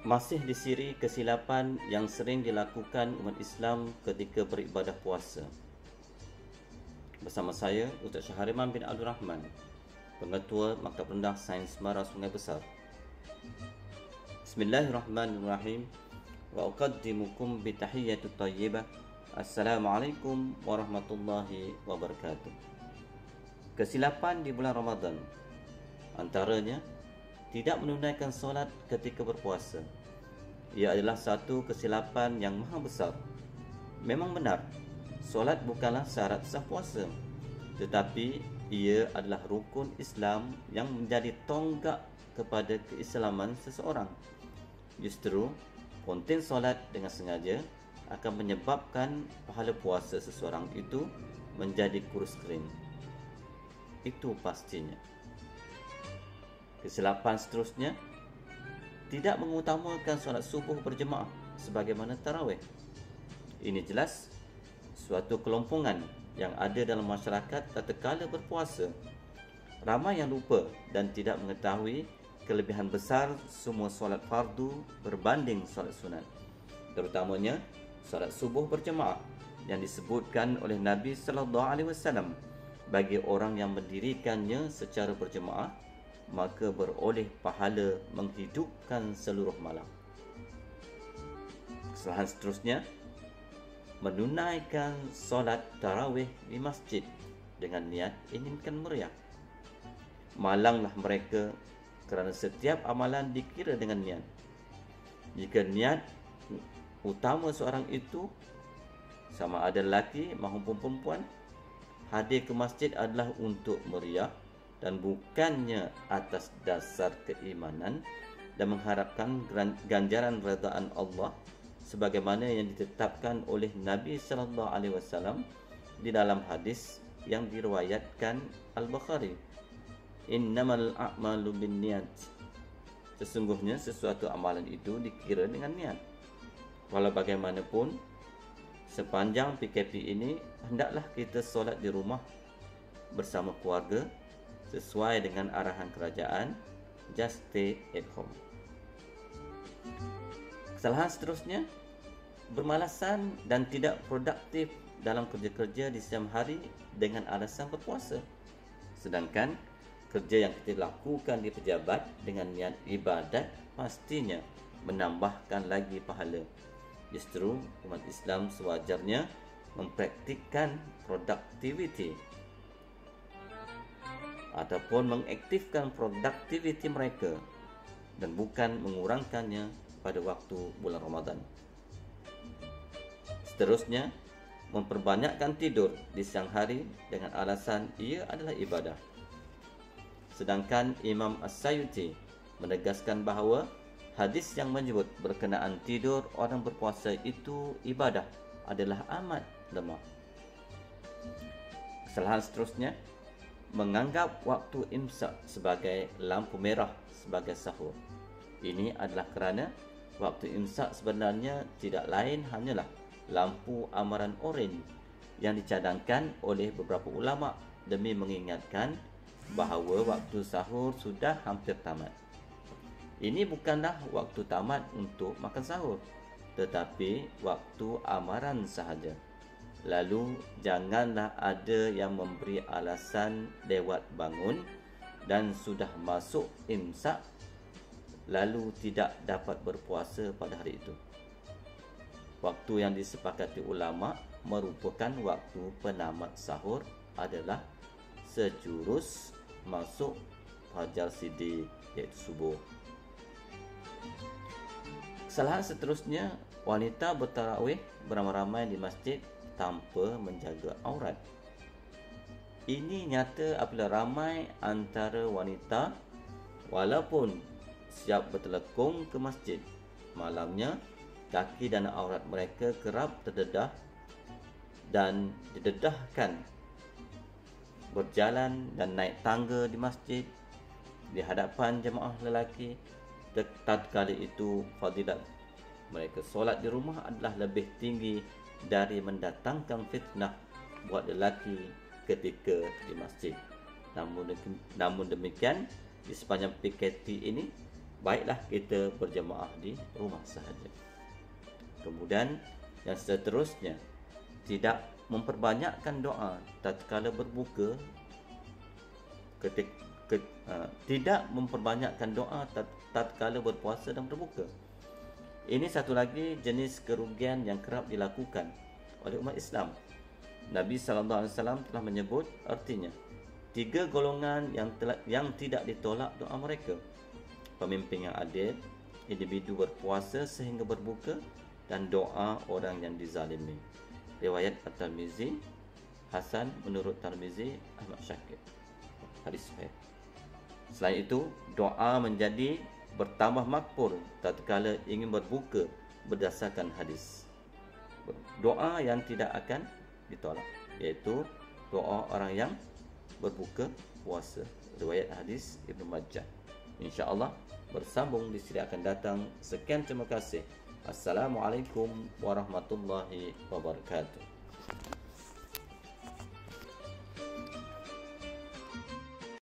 Masih disiri kesilapan yang sering dilakukan umat Islam ketika beribadah puasa. Bersama saya, Ustaz Syahriman bin Abdul Rahman, Pengetua Maktab Rendah Sains Mara Sungai Besar. Bismillahirrahmanirrahim. Wa uqaddimukum bitahiyyatut thayyibah. Assalamualaikum warahmatullahi wabarakatuh. Kesilapan di bulan Ramadan antaranya tidak menunaikan solat ketika berpuasa. Ia adalah satu kesilapan yang maha besar. Memang benar, solat bukanlah syarat sah puasa, tetapi ia adalah rukun Islam yang menjadi tonggak kepada keislaman seseorang. Justru, konten solat dengan sengaja akan menyebabkan pahala puasa seseorang itu menjadi kurus kering. Itu pastinya. Kesilapan seterusnya, tidak mengutamakan solat subuh berjemaah sebagaimana tarawih. Ini jelas suatu kelompongan yang ada dalam masyarakat tatkala berpuasa. Ramai yang lupa dan tidak mengetahui kelebihan besar semua solat fardu berbanding solat sunat, terutamanya solat subuh berjemaah yang disebutkan oleh Nabi sallallahu alaihi wasallam, bagi orang yang mendirikannya secara berjemaah maka beroleh pahala menghidupkan seluruh malam. Kesalahan seterusnya, menunaikan solat tarawih di masjid dengan niat inginkan meriah. Malanglah mereka kerana setiap amalan dikira dengan niat. Jika niat utama seorang itu, sama ada lelaki maupun perempuan, hadir ke masjid adalah untuk meriah dan bukannya atas dasar keimanan dan mengharapkan ganjaran redaan Allah sebagaimana yang ditetapkan oleh Nabi sallallahu alaihi wasallam di dalam hadis yang diriwayatkan Al-Bukhari. Innamal a'malu binniyat. Sesungguhnya sesuatu amalan itu dikira dengan niat. Walau bagaimanapun, sepanjang PKP ini hendaklah kita solat di rumah bersama keluarga sesuai dengan arahan kerajaan, just stay at home. Kesalahan seterusnya, bermalasan dan tidak produktif dalam kerja-kerja di siang hari dengan alasan berpuasa. Sedangkan kerja yang kita lakukan di pejabat dengan niat ibadat pastinya menambahkan lagi pahala. Justru umat Islam sewajarnya mempraktikkan productivity ataupun mengaktifkan produktiviti mereka dan bukan mengurangkannya pada waktu bulan Ramadan. Seterusnya, memperbanyakkan tidur di siang hari dengan alasan ia adalah ibadah. Sedangkan Imam As-Sayuti menegaskan bahawa hadis yang menyebut berkenaan tidur orang berpuasa itu ibadah adalah amat lemah. Kesalahan seterusnya, menganggap waktu imsak sebagai lampu merah sebagai sahur. Ini adalah kerana waktu imsak sebenarnya tidak lain hanyalah lampu amaran oranye yang dicadangkan oleh beberapa ulama demi mengingatkan bahawa waktu sahur sudah hampir tamat. Ini bukanlah waktu tamat untuk makan sahur, tetapi waktu amaran sahaja. Lalu janganlah ada yang memberi alasan lewat bangun dan sudah masuk imsak lalu tidak dapat berpuasa pada hari itu. Waktu yang disepakati ulama merupakan waktu penamat sahur adalah sejurus masuk fajar siddiq, iaitu subuh. Kesalahan seterusnya, wanita bertarawih beramai-ramai di masjid tanpa menjaga aurat. Ini nyata apabila ramai antara wanita walaupun siap bertelekung ke masjid, malamnya kaki dan aurat mereka kerap terdedah dan didedahkan berjalan dan naik tangga di masjid di hadapan jemaah lelaki. Tatkala itu fadilat mereka solat di rumah adalah lebih tinggi dari mendatangkan fitnah buat lelaki ketika di masjid. Namun demikian, di sepanjang PKP ini baiklah kita berjemaah di rumah sahaja. Kemudian yang seterusnya, tidak memperbanyakkan doa tatkala berbuka, tidak memperbanyakkan doa tatkala berpuasa dan berbuka. Ini satu lagi jenis kerugian yang kerap dilakukan oleh umat Islam. Nabi SAW telah menyebut artinya 3 golongan yang tidak ditolak doa mereka: pemimpin yang adil, individu berpuasa sehingga berbuka, dan doa orang yang dizalimi. Riwayat At-Tirmizi, Hasan menurut Tirmizi, Ahmad Syakir. Hadis sahih. Selain itu, doa menjadi bertambah makbul tatkala ingin berbuka berdasarkan hadis. Doa yang tidak akan ditolak, iaitu doa orang yang berbuka puasa. Riwayat hadis Ibnu Majah. InsyaAllah bersambung di siri akan datang. Sekian, terima kasih. Assalamualaikum warahmatullahi wabarakatuh.